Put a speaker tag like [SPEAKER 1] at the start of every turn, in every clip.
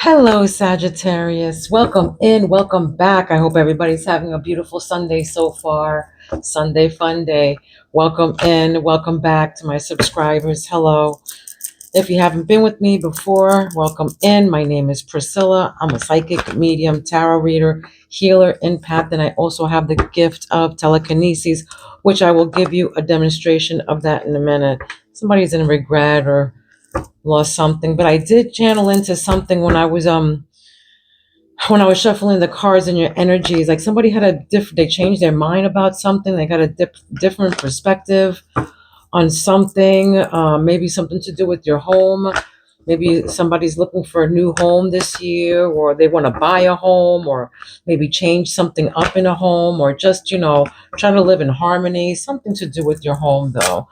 [SPEAKER 1] Hello, Sagittarius. Welcome in, welcome back. I hope everybody's having a beautiful Sunday so far. Sunday fun day. Welcome in, welcome back to my subscribers. Hello. If you haven't been with me before, welcome in. My name is Priscilla. I'm a psychic, medium, tarot reader, healer, empath, and I also have the gift of telekinesis, which I will give you a demonstration of that in a minute. Somebody's in regret or lost something, but I did channel into something when I was shuffling the cards and your energies. Like somebody had they changed their mind about something. They got a different perspective on something, maybe something to do with your home. Maybe somebody's looking for a new home this year, or they want to buy a home, or maybe change something up in a home, or just, trying to live in harmony. Something to do with your home, though.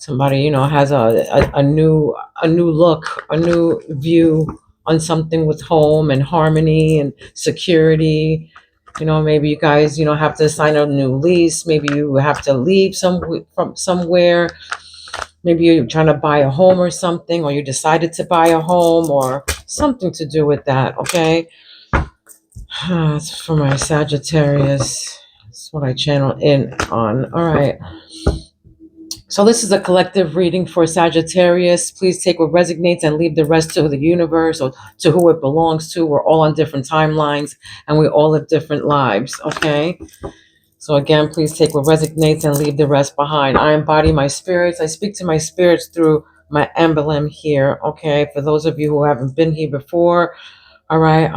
[SPEAKER 1] Somebody, has a new look, a new view on something with home and harmony and security. Maybe you guys, have to sign a new lease. Maybe you have to leave from somewhere. Maybe you're trying to buy a home or something, or you decided to buy a home or something to do with that, okay? It's for my Sagittarius. That's what I channel in on. All right. So this is a collective reading for Sagittarius. Please take what resonates and leave the rest to the universe or to who it belongs to. We're all on different timelines and we all live different lives, okay? So again, please take what resonates and leave the rest behind. I embody my spirits. I speak to my spirits through my emblem here, okay? For those of you who haven't been here before, all right,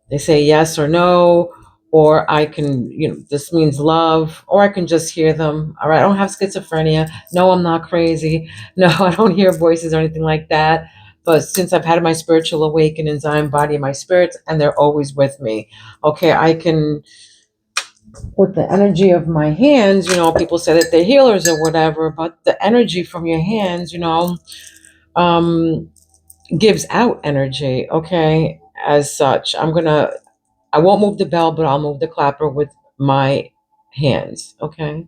[SPEAKER 1] they say yes or no, or I can, this means love, or I can just hear them, all right? I don't have schizophrenia. No, I'm not crazy. No, I don't hear voices or anything like that. But since I've had my spiritual awakenings, I embody my spirits and they're always with me, okay? I can, with the energy of my hands, people say that they're healers or whatever, but the energy from your hands, um, gives out energy, okay? As such, I won't move the bell, but I'll move the clapper with my hands, okay?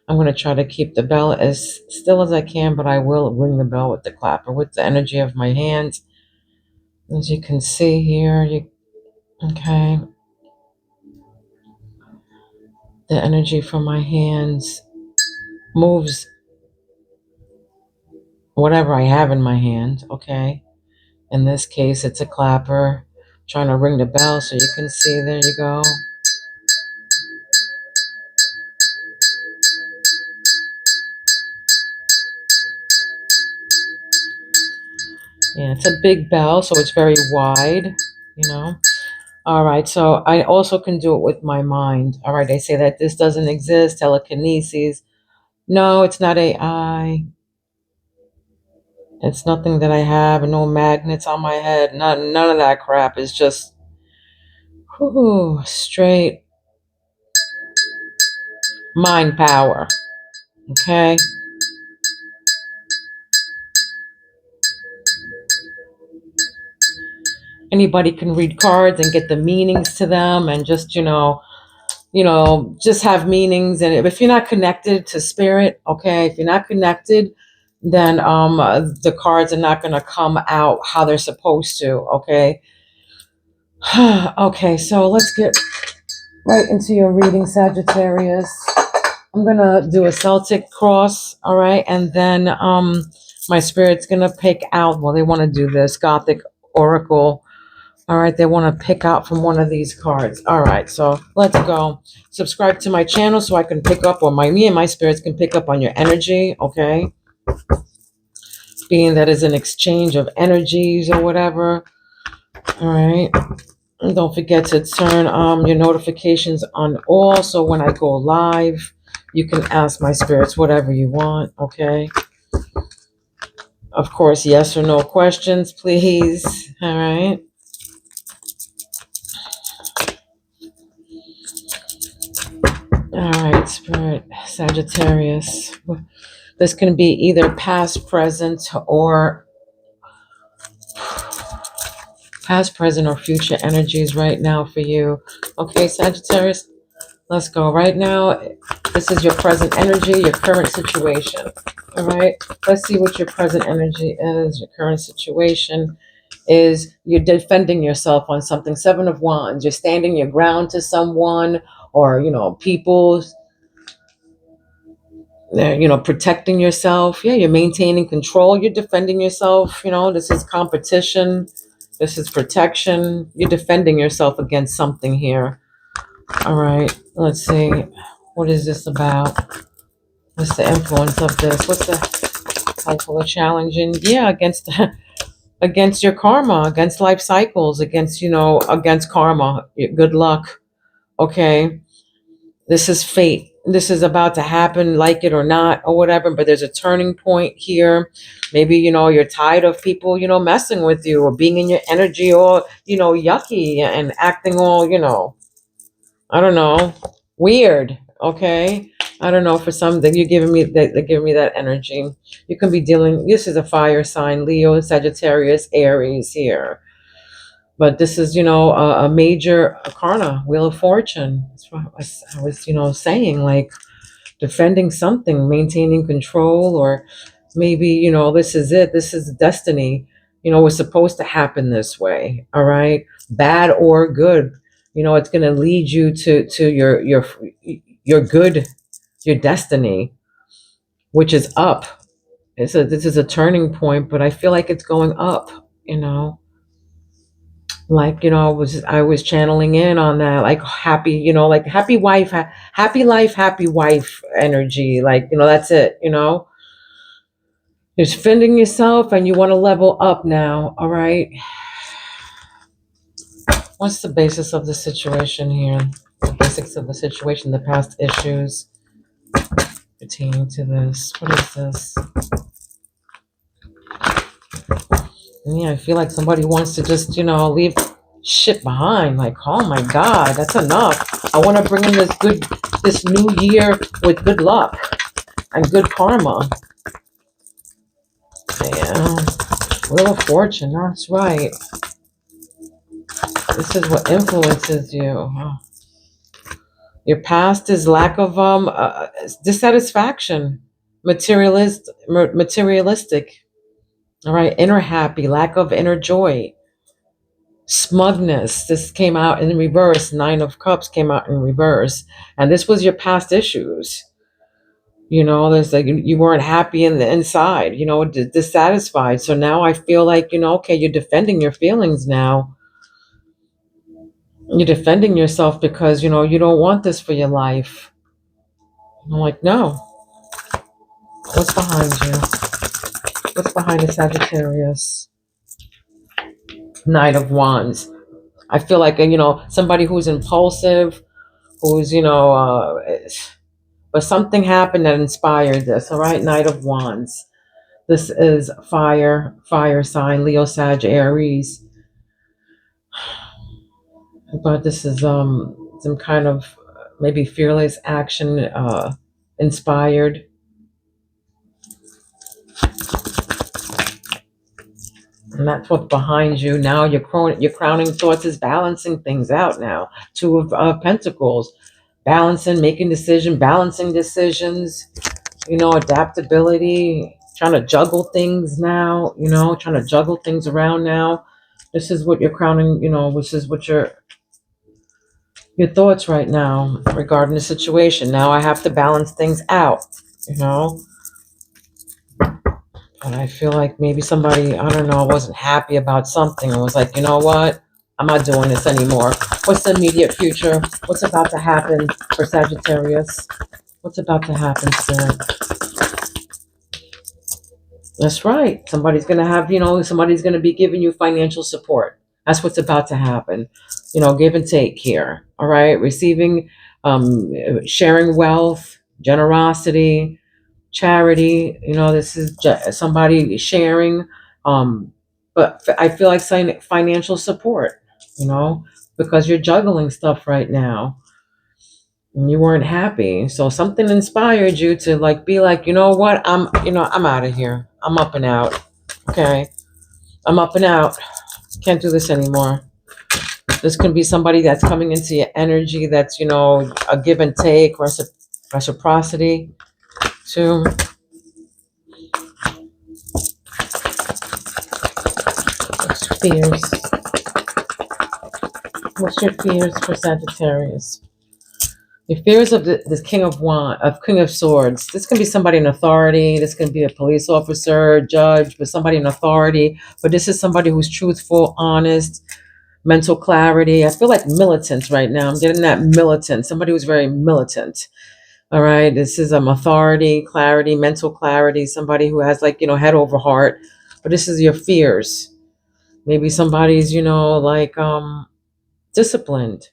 [SPEAKER 1] I'm going to try to keep the bell as still as I can, but I will ring the bell with the clapper with the energy of my hands. As you can see here, okay? The energy from my hands moves whatever I have in my hand, okay? In this case, it's a clapper. Trying to ring the bell so you can see. There you go. Yeah, it's a big bell, so it's very wide, All right, so I also can do it with my mind. All right, they say that this doesn't exist, telekinesis. No, it's not AI. It's nothing that I have, no magnets on my head, none of that crap. It's just straight mind power, okay? Anybody can read cards and get the meanings to them and just, just have meanings. And if you're not connected to spirit, okay, if you're not connected, then the cards are not going to come out how they're supposed to, okay? Okay, so let's get right into your reading, Sagittarius. I'm going to do a Celtic cross, all right? And then my spirit's going to pick out, well, they want to do this Gothic Oracle. All right, they want to pick out from one of these cards. All right, so let's go. Subscribe to my channel so I can pick up, or me and my spirits can pick up on your energy, okay? Being that is an exchange of energies or whatever. All right. And don't forget to turn your notifications on all, so when I go live, you can ask my spirits whatever you want, okay? Of course, yes or no questions, please. All right. All right, Spirit, Sagittarius. This can be either past, present, or future energies right now for you. Okay, Sagittarius, let's go. Right now, this is your present energy, your current situation. All right, let's see what your present energy is, your current situation, is you're defending yourself on something. Seven of Wands, you're standing your ground to someone, or, you know, people, you know, protecting yourself. Yeah, you're maintaining control. You're defending yourself. You know, this is competition. This is protection. You're defending yourself against something here. All right, let's see. What is this about? What's the influence of this? What's the helpful or challenging? Yeah, against against your karma, against life cycles, against, you know, against karma. Good luck. Okay. This is fate. This is about to happen, like it or not, or whatever. But there's a turning point here. Maybe, you know, you're tired of people, you know, messing with you or being in your energy, or, you know, yucky and acting all, you know, I don't know, weird. Okay. I don't know, for some that you're giving me that, they're giving me that energy. You can be dealing, this is a fire sign, Leo, Sagittarius, Aries here. But this is, you know, a major arcana, Wheel of Fortune. That's what I was, you know, saying, like defending something, maintaining control, or maybe, you know, this is it. This is destiny. You know, it's supposed to happen this way. All right, bad or good. You know, it's going to lead you to your good, your destiny, which is up. This is a turning point, but I feel like it's going up. You know, like, you know, I was channeling in on that, like happy, you know, like happy wife, happy life, happy wife energy, like, you know, that's it, you know, you're defending yourself and you want to level up now. All right, what's the basis of the situation here? The basics of the situation, the past issues pertaining to this. What is this? Yeah, I feel like somebody wants to just, you know, leave shit behind. Like, oh my God, that's enough. I want to bring in this new year with good luck and good karma. Yeah, Wheel of Fortune, that's right. This is what influences you. Oh. Your past is lack of dissatisfaction, materialistic. All right, inner happy, lack of inner joy. Smugness, this came out in reverse. Nine of Cups came out in reverse, and this was your past issues. You know, there's like you weren't happy in the inside, you know, dissatisfied. So now I feel like, you know, okay, you're defending your feelings now. You're defending yourself because, you know, you don't want this for your life. I'm like, no. What's behind you? What's behind the Sagittarius? Knight of Wands. I feel like, you know, somebody who's impulsive, who's, you know, but something happened that inspired this. All right, Knight of Wands. This is fire sign, Leo, Sag, Aries. But this is some kind of maybe fearless action, inspired. And that's what's behind you now. Your crowning thoughts is balancing things out now. Two of Pentacles, balancing decisions. You know, adaptability, trying to juggle things now. You know, trying to juggle things around now. This is what you're crowning. You know, this is what your thoughts right now regarding the situation. Now I have to balance things out. You know. And I feel like maybe somebody, I don't know, wasn't happy about something and was like, you know what? I'm not doing this anymore. What's the immediate future? What's about to happen for Sagittarius? What's about to happen, Spirit? That's right. Somebody's going to have, you know, somebody's going to be giving you financial support. That's what's about to happen. You know, give and take here. All right. Receiving, sharing wealth, generosity, charity. You know, this is somebody sharing, but I feel like saying financial support, you know, because you're juggling stuff right now and you weren't happy, so something inspired you to like be like, you know what, I'm out of here, I'm up and out. Okay, I'm up and out, can't do this anymore. This can be somebody that's coming into your energy, that's, you know, a give and take, reciprocity too. fears? What's your fears for Sagittarius? Your fears of this King of Swords. This can be somebody in authority. This can be a police officer, judge, but somebody in authority. But this is somebody who's truthful, honest, mental clarity. I feel like militant right now. I'm getting that militant. Somebody who's very militant. All right. This is authority, clarity, mental clarity. Somebody who has like, head over heart. But this is your fears. Maybe somebody's, like disciplined.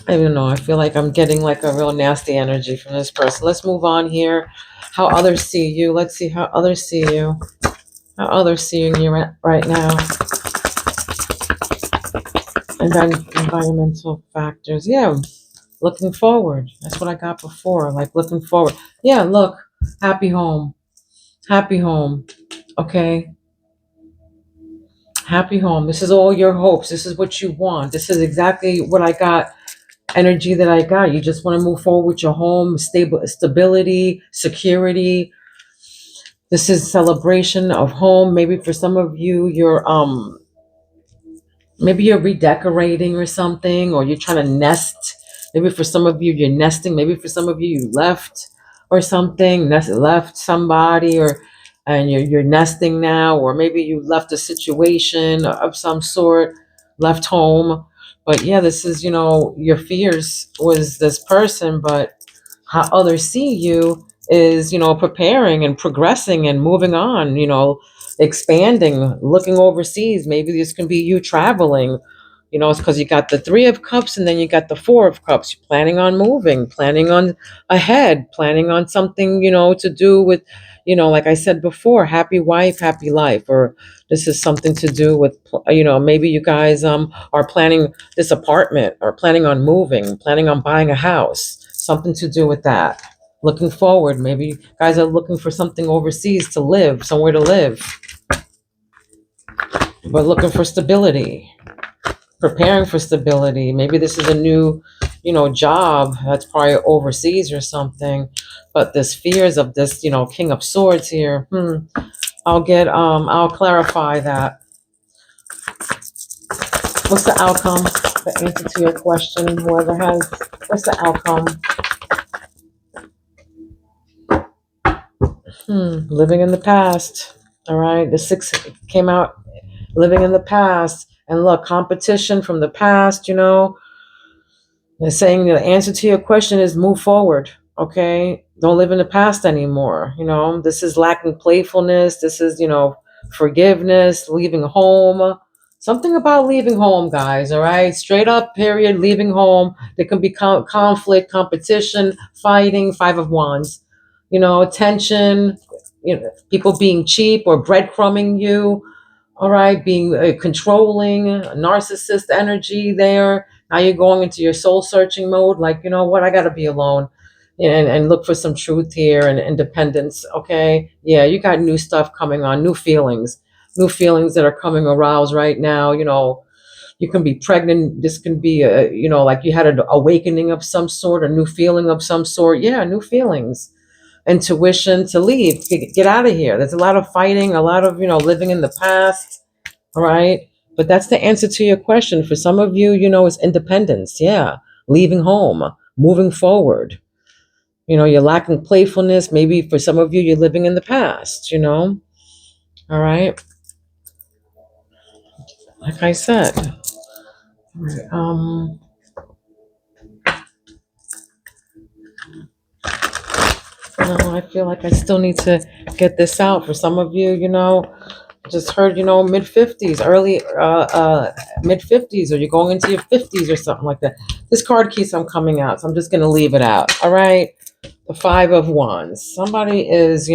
[SPEAKER 1] I don't know. I feel like I'm getting like a real nasty energy from this person. Let's move on here. How others see you. Let's see how others see you. How others seeing you right now. And then environmental factors. Yeah. Looking forward. That's what I got before. Like looking forward. Yeah, look. Happy home. Happy home. Okay. Happy home. This is all your hopes. This is what you want. This is exactly what I got. Energy that I got. You just want to move forward with your home, stability, security. This is celebration of home. Maybe for some of you, maybe you're redecorating or something, or you're trying to nest. Maybe for some of you, you're nesting. Maybe for some of you, you left or something, left somebody, and you're nesting now, or maybe you left a situation of some sort, left home. But yeah, this is, your fears was this person, but how others see you is, preparing and progressing and moving on, expanding, looking overseas. Maybe this can be you traveling. It's because you got the Three of Cups and then you got the Four of Cups. You're planning on moving, planning on ahead, planning on something, to do with, like I said before, happy wife, happy life. Or this is something to do with, maybe you guys are planning this apartment or planning on moving, planning on buying a house, something to do with that. Looking forward, maybe you guys are looking for something overseas to live, somewhere to live, but looking for stability, preparing for stability. Maybe this is a new, job that's probably overseas or something. But this fears of this, King of Swords here. I'll clarify that. What's the outcome? The answer to your question, whoever has, what's the outcome? Living in the past. All right. The 6 came out, living in the past. And look, competition from the past, they're saying the answer to your question is move forward. Okay. Don't live in the past anymore. This is lacking playfulness. This is, forgiveness, leaving home. Something about leaving home, guys. All right. Straight up, period. Leaving home. There can be conflict, competition, fighting, 5 of Wands, tension, people being cheap or breadcrumbing you. All right, being controlling, narcissist energy there. Now you're going into your soul searching mode. Like, you know what? I got to be alone and look for some truth here and independence. Okay. Yeah, you got new stuff coming on, new feelings that are coming aroused right now. You can be pregnant. This can be, like you had an awakening of some sort, a new feeling of some sort. Yeah, new feelings, intuition to leave, get out of here. There's a lot of fighting, a lot of, living in the past. All right. But that's the answer to your question. For some of you, it's independence. Yeah. Leaving home, moving forward. You're lacking playfulness. Maybe for some of you, you're living in the past, All right. Like I said, I feel like I still need to get this out. For some of you, just heard, mid-50s, early mid-50s, or you're going into your 50s or something like that. This card keeps on coming out, so I'm just going to leave it out. All right. The 5 of Wands. Somebody is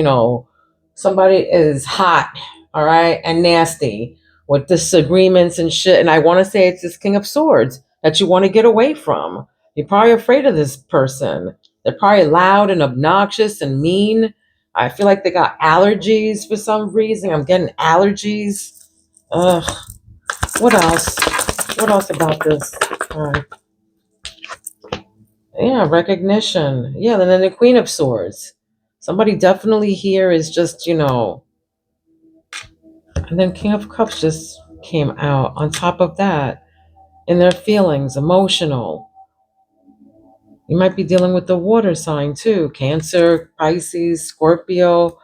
[SPEAKER 1] hot, all right, and nasty with disagreements and shit. And I want to say it's this King of Swords that you want to get away from. You're probably afraid of this person. They're probably loud and obnoxious and mean. I feel like they got allergies for some reason. I'm getting allergies. Ugh. What else? What else about this? Yeah, recognition. Yeah, and then the Queen of Swords. Somebody definitely here is just, you know, and then King of Cups just came out on top of that. In their feelings, emotional. You might be dealing with the water sign too. Cancer, Pisces, Scorpio.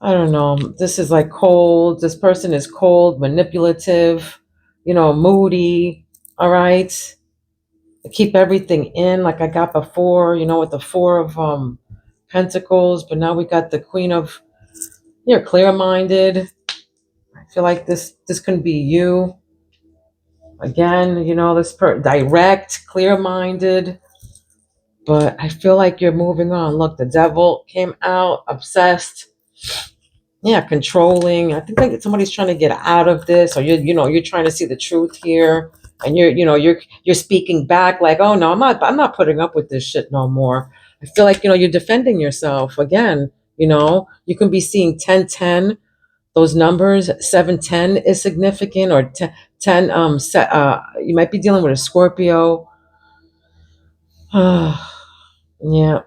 [SPEAKER 1] I don't know. This is like cold. This person is cold, manipulative, you know, moody. All right. Keep everything in like I got before, you know, with the Four of Pentacles. But now we got the Queen of, you're clear-minded. I feel like this can be you. Again, you know, direct, clear-minded. But I feel like you're moving on. Look, the Devil came out, obsessed. Yeah, controlling. I think like somebody's trying to get out of this, or you're trying to see the truth here, and you're speaking back like, oh no, I'm not putting up with this shit no more. I feel like you're defending yourself again. You can be seeing 1010. Those numbers 710 is significant, or 10. You might be dealing with a Scorpio. Yeah.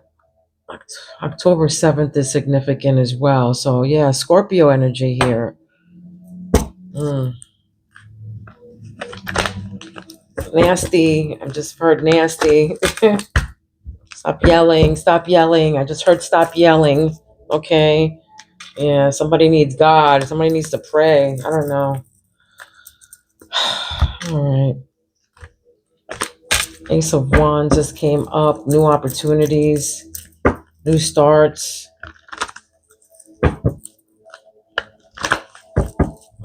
[SPEAKER 1] October 7th is significant as well. So yeah, Scorpio energy here. Nasty. I just heard nasty. Stop yelling. Stop yelling. I just heard stop yelling. Okay. Yeah, somebody needs God. Somebody needs to pray. I don't know. All right. Ace of Wands just came up. New opportunities. New starts.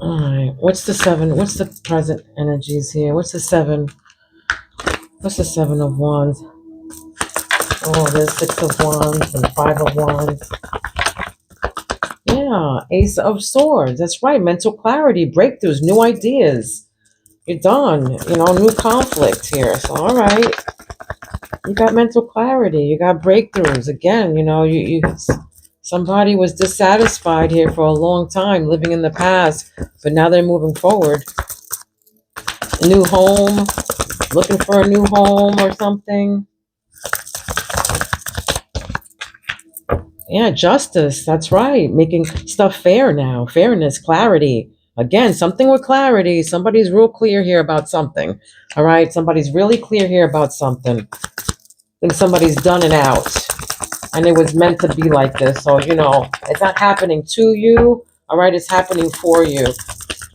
[SPEAKER 1] All right. What's the 7? What's the present energies here? What's the 7? What's the 7 of Wands? Oh, there's 6 of Wands and 5 of Wands. Yeah, Ace of Swords. That's right. Mental clarity, breakthroughs, new ideas. You're done. New conflict here. So, all right. You got mental clarity. You got breakthroughs. Again, somebody was dissatisfied here for a long time, living in the past, but now they're moving forward. New home, looking for a new home or something. Yeah, justice. That's right. Making stuff fair now. Fairness, clarity. Again, something with clarity. Somebody's real clear here about something. All right. Somebody's really clear here about something. I think somebody's done and out. And it was meant to be like this. So, it's not happening to you. All right. It's happening for you.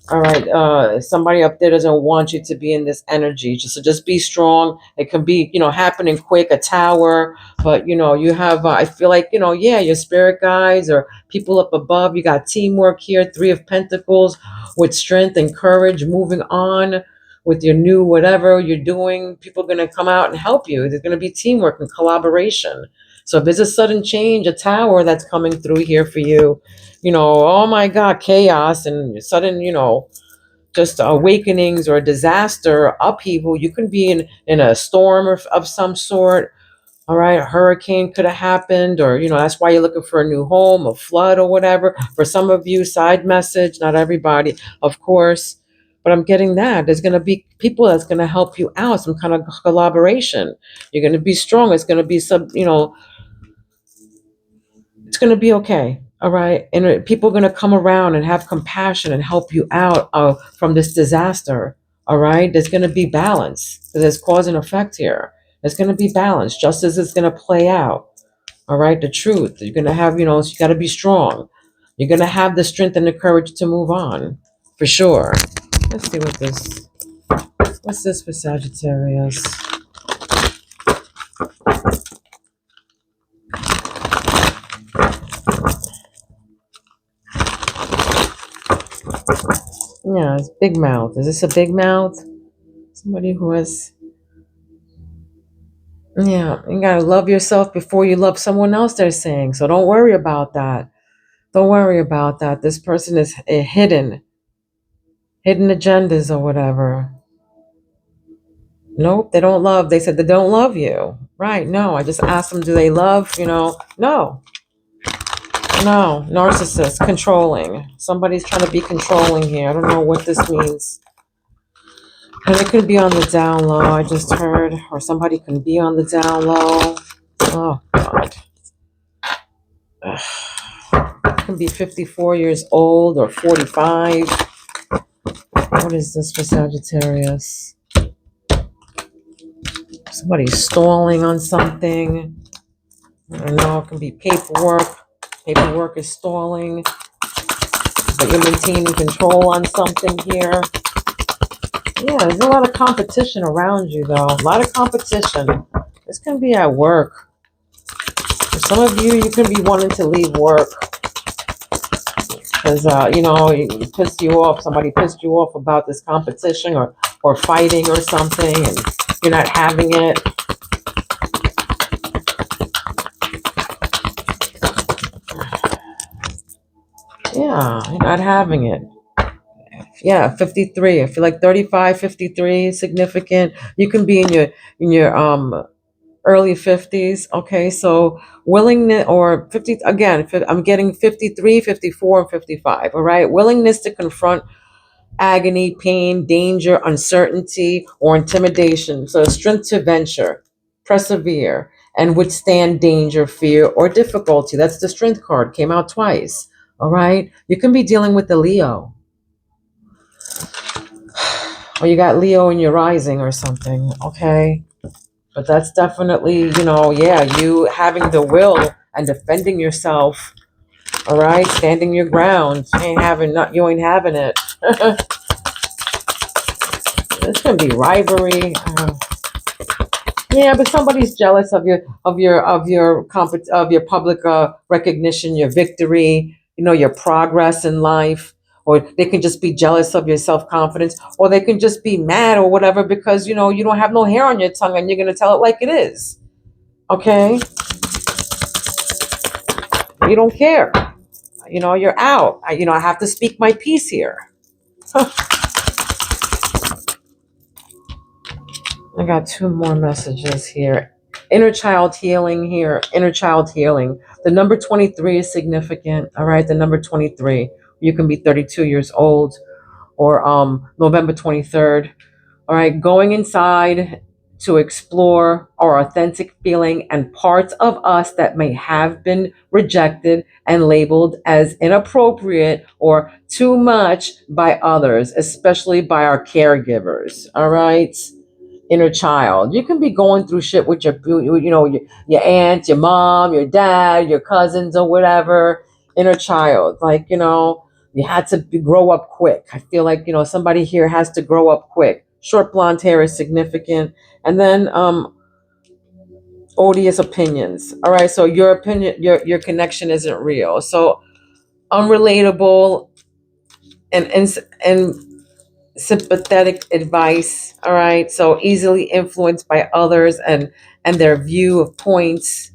[SPEAKER 1] All right. Somebody up there doesn't want you to be in this energy. Just be strong. It can be, happening quick, a tower. But, you have, I feel like, yeah, your spirit guides or people up above. You got teamwork here. 3 of Pentacles with strength and courage, moving on with your new whatever you're doing. People are going to come out and help you. There's going to be teamwork and collaboration. So if there's a sudden change, a tower that's coming through here for you, oh my God, chaos and sudden, just awakenings or disaster, upheaval. You can be in a storm of some sort. All right, a hurricane could have happened, or, that's why you're looking for a new home, a flood or whatever. For some of you, side message, not everybody, of course. But I'm getting that. There's going to be people that's going to help you out, some kind of collaboration. You're going to be strong. It's going to be it's going to be okay. All right. And people are going to come around and have compassion and help you out from this disaster. All right. There's going to be balance because there's cause and effect here. There's going to be balance. Justice is going to play out. All right. The truth. You're going to have, so you got to be strong. You're going to have the strength and the courage to move on for sure. Let's see what's this for Sagittarius? Yeah, it's big mouth. Is this a big mouth? Somebody who has... Yeah, you gotta love yourself before you love someone else, they're saying. So don't worry about that. Don't worry about that. This person is hidden agendas or whatever. Nope, they don't love. They said they don't love you. Right, no. I just asked them, do they love, No. No, narcissist, controlling. Somebody's trying to be controlling here. I don't know what this means. And it could be on the down low, I just heard. Or somebody can be on the down low. Oh, God. It can be 54 years old or 45. What is this for Sagittarius? Somebody's stalling on something. I don't know, it can be paperwork. Paperwork is stalling. But you're maintaining control on something here. Yeah, there's a lot of competition around you, though. A lot of competition. This can be at work. For some of you, you can be wanting to leave work. Because, you know, it pissed you off. Somebody pissed you off about this competition or fighting or something. And you're not having it. Yeah, you're not having it. Yeah, 53. I feel like 35, 53 is significant. You can be in your early 50s. Okay, so willingness or 50 again, I'm getting 53, 54, and 55. All right, willingness to confront agony, pain, danger, uncertainty, or intimidation. So strength to venture, persevere, and withstand danger, fear, or difficulty. That's the strength card. Came out twice. All right, you can be dealing with the Leo. Or you got Leo in your rising or something, okay? But that's definitely, you know, yeah, you having the will and defending yourself, all right? Standing your ground. You ain't having it. This can be rivalry. Yeah, but somebody's jealous of your public recognition, your victory, you know, your progress in life. Or they can just be jealous of your self-confidence, or they can just be mad or whatever because, you know, you don't have no hair on your tongue and you're going to tell it like it is. Okay? You don't care. You know, you're out. I have to speak my piece here. I got two more messages here. Inner child healing here. Inner child healing. The number 23 is significant. All right, the number 23. You can be 32 years old or November 23rd. All right, going inside to explore our authentic feeling and parts of us that may have been rejected and labeled as inappropriate or too much by others, especially by our caregivers. All right. Inner child. You can be going through shit with your aunt, your mom, your dad, your cousins, or whatever. Inner child, like, you had to grow up quick. I feel like, somebody here has to grow up quick. Short blonde hair is significant, and then odious opinions. All right, so your opinion, your connection isn't real. So unrelatable and sympathetic advice. All right, so easily influenced by others and their view of points.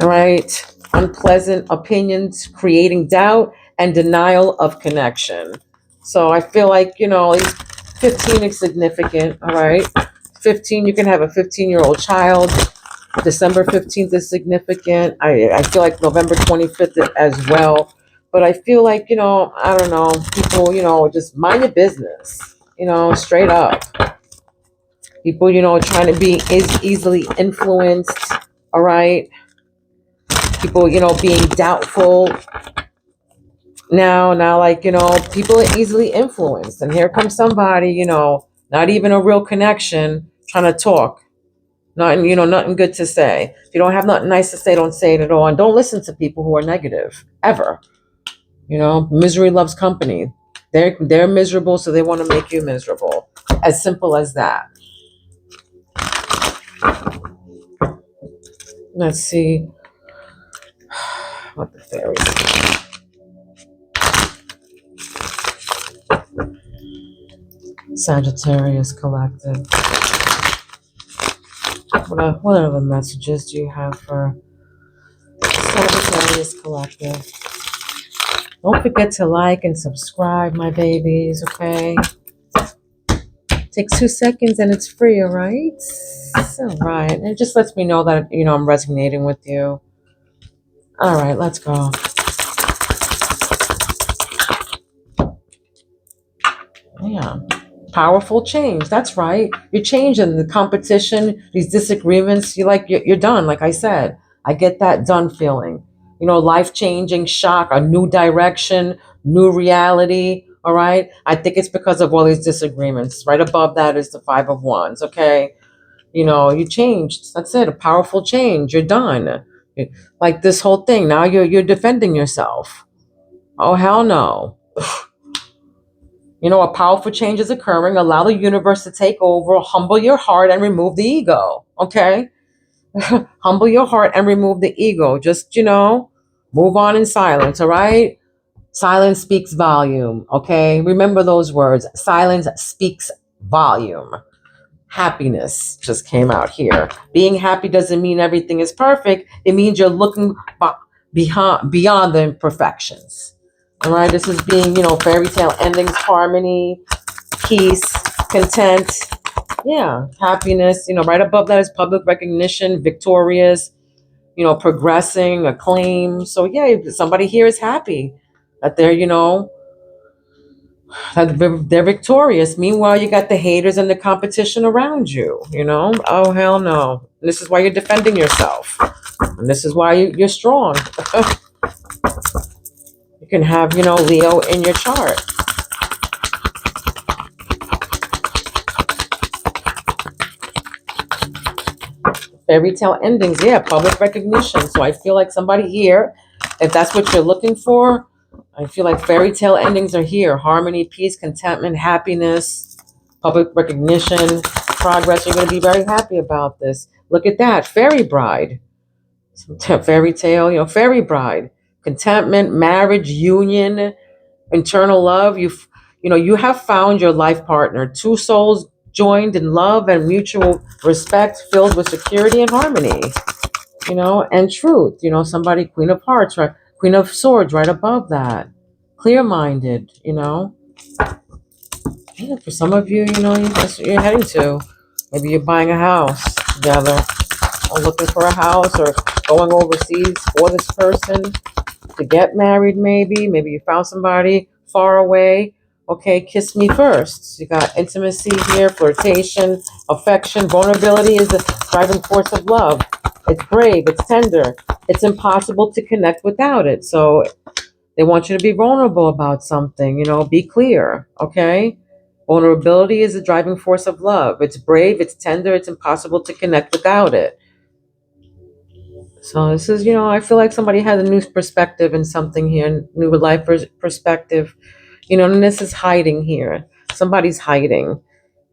[SPEAKER 1] All right, unpleasant opinions, creating doubt and denial of connection. So I feel like 15 is significant. All right, 15, you can have a 15-year-old child. December 15th is significant. I feel like November 25th as well. But I feel like, I don't know, people, just mind your business, straight up. People, trying to be easily influenced, all right? People, being doubtful. Now, like, people are easily influenced. And here comes somebody, not even a real connection, trying to talk. Nothing good to say. If you don't have nothing nice to say, don't say it at all. And don't listen to people who are negative, ever. Misery loves company. They're miserable, so they want to make you miserable. As simple as that. Let's see what the fairies. Sagittarius Collective. What other messages do you have for Sagittarius Collective? Don't forget to like and subscribe, my babies, okay? Takes 2 seconds and it's free, all right? All right. And it just lets me know that, I'm resonating with you. All right, let's go. Yeah. Powerful change. That's right. You're changing the competition, these disagreements. You're done, like I said. I get that done feeling. life-changing shock, a new direction, new reality. All right. I think it's because of all these disagreements. Right above that is the Five of Wands. Okay. You changed. That's it. A powerful change. You're done. Like this whole thing. Now you're defending yourself. Oh, hell no. A powerful change is occurring. Allow the universe to take over. Humble your heart and remove the ego. Okay. Humble your heart and remove the ego. Just, move on in silence. All right. Silence speaks volume. Okay. Remember those words. Silence speaks volume. Happiness just came out here. Being happy doesn't mean everything is perfect. It means you're looking beyond the imperfections. All right. This is being, fairy tale endings, harmony, peace, content. Yeah. Happiness. Right above that is public recognition, victorious, progressing, acclaim. So yeah, somebody here is happy that they're, they're victorious. Meanwhile, you got the haters and the competition around you, Oh, hell no. This is why you're defending yourself. And this is why you're strong. You can have, Leo in your chart. Fairy tale endings, yeah, public recognition. So I feel like somebody here, if that's what you're looking for, I feel like fairy tale endings are here. Harmony, peace, contentment, happiness, public recognition, progress. You're going to be very happy about this. Look at that. Fairy bride. Fairy tale, fairy bride. Contentment, marriage, union, internal love. You have found your life partner. Two souls joined in love and mutual respect, filled with security and harmony. And truth. Somebody, Queen of Hearts, right? Queen of Swords, right above that. Clear-minded. Yeah, for some of you, that's what you're heading to. Maybe you're buying a house together, or looking for a house, or going overseas for this person to get married. Maybe you found somebody far away. Okay, kiss me first. You got intimacy here, flirtation, affection, vulnerability is the driving force of love. It's brave, it's tender, it's impossible to connect without it. So they want you to be vulnerable about something, be clear, okay? Vulnerability is the driving force of love. It's brave, it's tender, it's impossible to connect without it. So this is, I feel like somebody has a new perspective in something here, new life perspective, and this is hiding here. Somebody's hiding,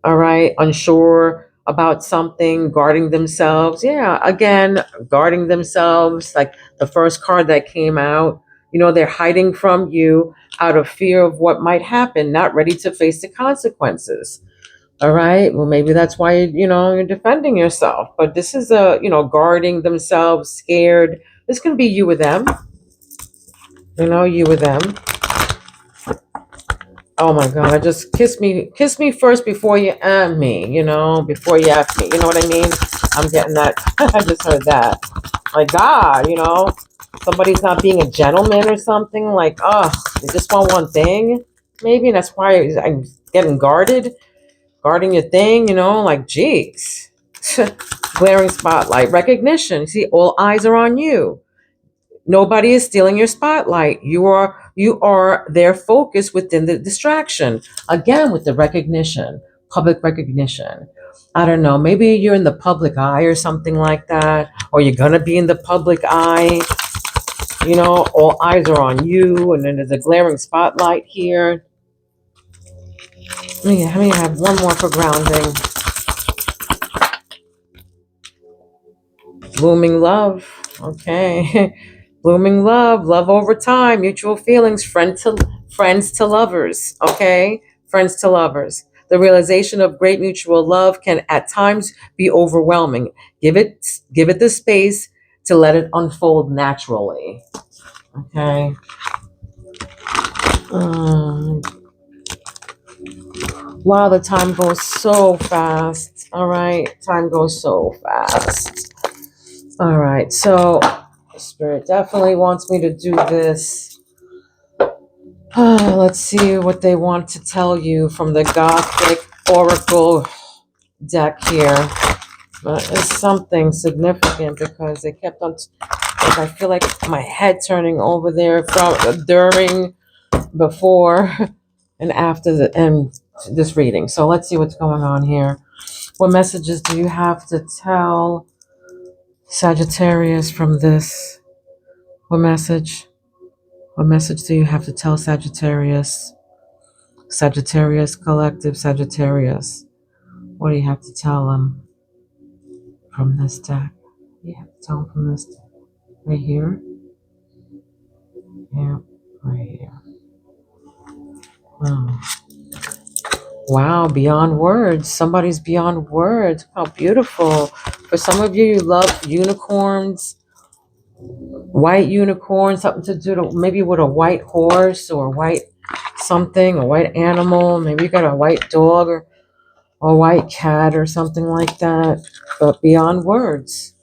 [SPEAKER 1] all right? Unsure about something, guarding themselves. Yeah, again, guarding themselves, like the first card that came out. They're hiding from you out of fear of what might happen, not ready to face the consequences. All right. Well, maybe that's why, you're defending yourself. But this is guarding themselves, scared. This can be you with them. You with them. Oh my God, just kiss me first before you me, before you F me. You know what I mean? I'm getting that. I just heard that. My God, somebody's not being a gentleman or something. Like, oh, they just want one thing. Maybe and that's why I'm getting guarding your thing, like, geez. Glaring spotlight, recognition. See, all eyes are on you. Nobody is stealing your spotlight. You are their focus within the distraction. Again, with the recognition, public recognition. I don't know, maybe you're in the public eye or something like that, or you're gonna be in the public eye. All eyes are on you, and then there's a glaring spotlight here. Let me have one more for grounding. Blooming love. Okay. Blooming love over time, mutual feelings, friends to lovers, okay? Friends to lovers. The realization of great mutual love can at times be overwhelming. Give it the space to let it unfold naturally, okay? Wow, the time goes so fast, all right? Time goes so fast. All right, so Spirit definitely wants me to do this. Let's see what they want to tell you from the Gothic Oracle deck here. But it's something significant because they kept on Because I feel like my head turning over there from during, before, and after this reading. So let's see what's going on here. What messages do you have to tell Sagittarius from this? What message? What message do you have to tell Sagittarius? Sagittarius Collective, Sagittarius. What do you have to tell them from this deck? What do you have to tell them from this deck? Right here? Yeah, right here. Oh. Wow, beyond words. Somebody's beyond words. How beautiful. For some of you, you love unicorns, white unicorn, something to do to, maybe with a white horse or white something, a white animal. Maybe you got a white dog or a white cat or something like that. But beyond words.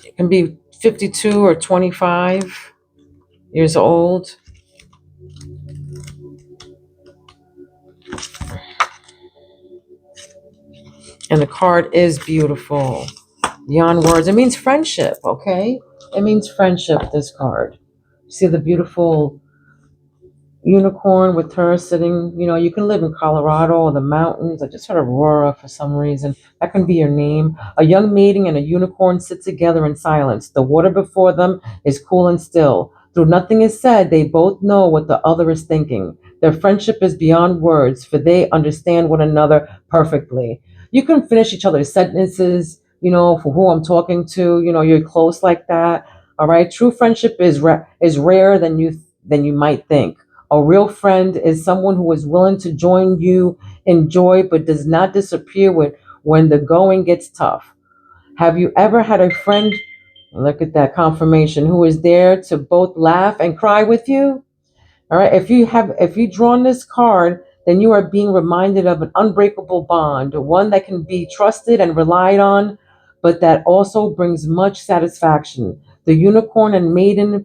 [SPEAKER 1] It can be 52 or 25 years old. And the card is beautiful. Beyond words. It means friendship, okay? It means friendship, this card. See the beautiful unicorn with her sitting, you can live in Colorado or the mountains. I just heard Aurora for some reason. That can be your name. A young maiden and a unicorn sit together in silence. The water before them is cool and still. Though nothing is said, they both know what the other is thinking. Their friendship is beyond words, for they understand one another perfectly. You can finish each other's sentences, for who I'm talking to, you're close like that. All right. True friendship is rarer than you might think. A real friend is someone who is willing to join you in joy but does not disappear when the going gets tough. Have you ever had a friend, look at that confirmation, who is there to both laugh and cry with you? All right. If you drawn this card, then you are being reminded of an unbreakable bond, one that can be trusted and relied on, but that also brings much satisfaction. The unicorn and maiden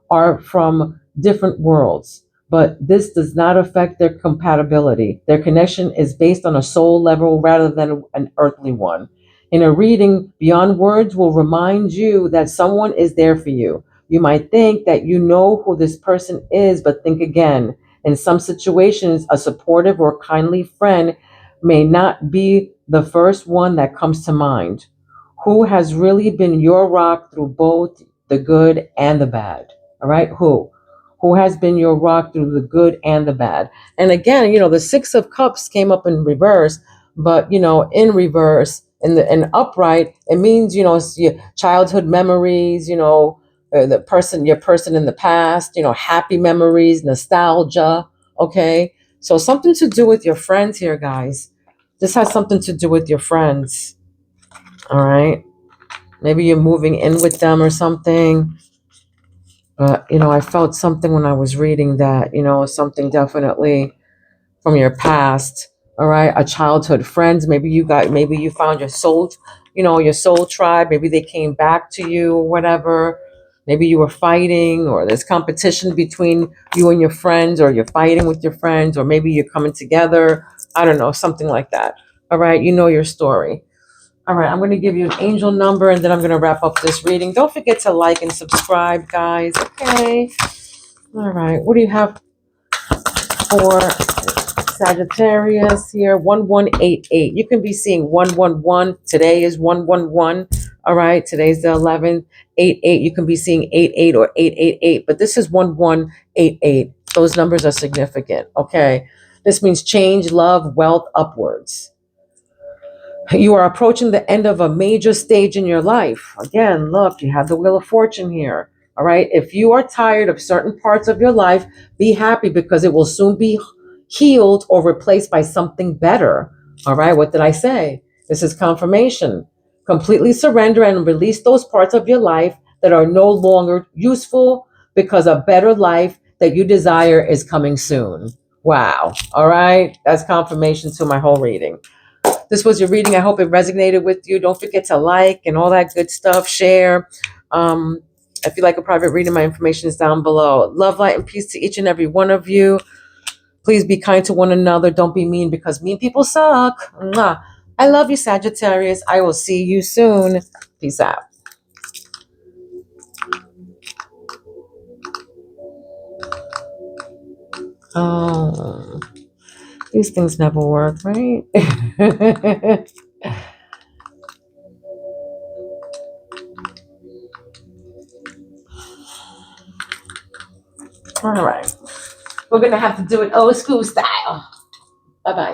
[SPEAKER 1] are from different worlds, but this does not affect their compatibility. Their connection is based on a soul level rather than an earthly one. In a reading, beyond words will remind you that someone is there for you. You might think that you know who this person is, but think again. In some situations, a supportive or kindly friend may not be the first one that comes to mind. Who has really been your rock through both the good and the bad? All right, who? Who has been your rock through the good and the bad? And again, the Six of Cups came up in reverse, but in reverse, in upright, it means it's your childhood memories, your person in the past, happy memories, nostalgia. Okay, so something to do with your friends here, guys. This has something to do with your friends. All right, maybe you're moving in with them or something. But I felt something when I was reading that, something definitely from your past. All right, a childhood friends. Maybe you found your soul, your soul tribe. Maybe they came back to you or whatever. Maybe you were fighting, or there's competition between you and your friends, or you're fighting with your friends, or maybe you're coming together. I don't know, something like that. All right, you know your story. All right, I'm going to give you an angel number, and then I'm going to wrap up this reading. Don't forget to like and subscribe, guys. Okay. All right, what do you have for Sagittarius here? 1188. You can be seeing 111. Today is 111. All right, today's the 11th. 88. You can be seeing 88 or 888, but this is 1188. Those numbers are significant. Okay, this means change, love, wealth, upwards. You are approaching the end of a major stage in your life. Again, look, you have the Wheel of Fortune here. All right. If you are tired of certain parts of your life, be happy, because it will soon be healed or replaced by something better. All right. What did I say? This is confirmation. Completely surrender and release those parts of your life that are no longer useful, because a better life that you desire is coming soon. Wow. All right. That's confirmation to my whole reading. This was your reading. I hope it resonated with you. Don't forget to like and all that good stuff. Share. If you like a private reading, my information is down below. Love, light, and peace to each and every one of you. Please be kind to one another. Don't be mean, because mean people suck. Mwah. I love you, Sagittarius. I will see you soon. Peace out. Oh, these things never work, right? All right. We're going to have to do it old school style. Bye-bye.